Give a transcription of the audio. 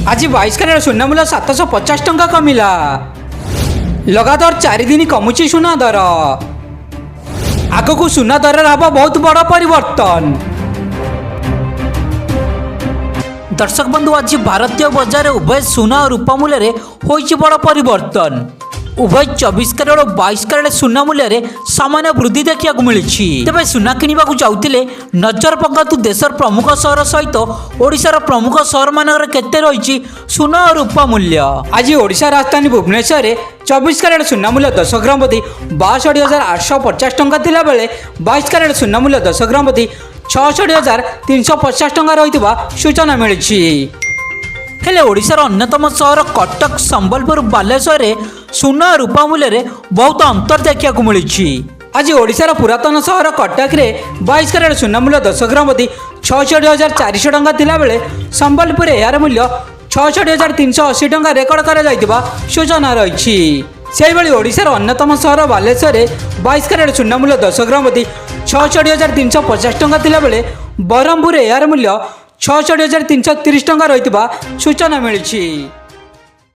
आज 22 क्यारेट सुना मूल्य 750 टंका कमिला। लगातार 4 दिन कमुची सुना दर। आगको सुना दर हम बहुत बड़ परिवर्तन। दर्शक बंधु आज भारतीय बजार उभय सुना और रूपा मूल्य होइछि बड़ परिवर्तन। उभय 24 क्यारेट और 22 क्यारेट सुना मूल्य सामान्य वृद्धि देखा मिली। तेज सुना किणवा चाहते नजर पकातु देशर प्रमुख सहर सहित ओडिशार प्रमुख सहर मानक केते रही सुना और रूपा मूल्य। आज ओडिशा राजधानी भुवनेश्वर 24 क्यारेट सुना मूल्य 10 ग्राम प्रति 62,850 टंका थिला बेले 22 क्यारेट सुना मूल्य 10 ग्राम प्रति 66,350 टंका रही सूचना मिली। हेले ओडिशार अन्यतम सहर कटक संबलपुर बालेश्वर सुना और रूपा मूल्य बहुत अंतर देखा मिली। आज ओडिशार पुरातन सहर कटक रे 22 क्यारेट सुना मूल्य 10 ग्राम प्रति 66,400 टंका थिला बेले संबलपुर यार मूल्य 66,380 टंका रेकर्ड कर सूचना रही। से भाई ओडिशार अन्यतम सहर बालेश्वर 22 क्यारेट सुना मूल्य 10 ग्राम प्रति 66,350 टंका थिला बेले बरहमपुर यार मूल्य 66,330 टंका रही सूचना मिली।